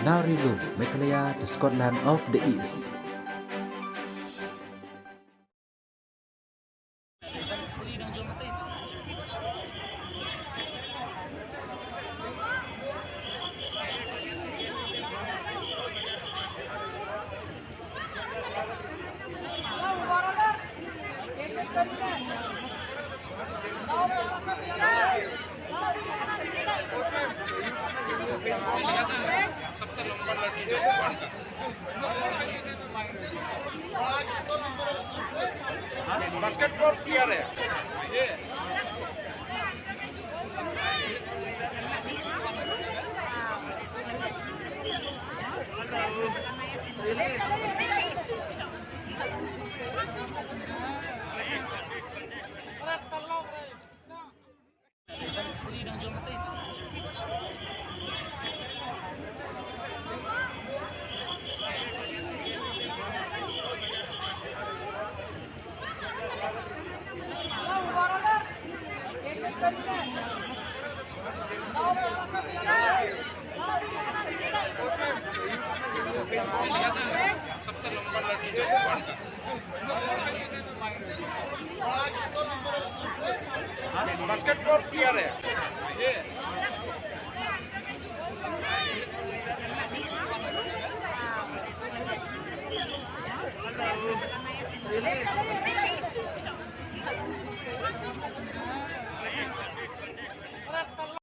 Narilu, Meghalaya, the Scotland of the East. सबसे लंबा लड़की जो भगवान का बास्केटबॉल प्लेयर है ये सबसे लंबा लड़की जो भगवान का बास्केटबॉल प्लेयर है ये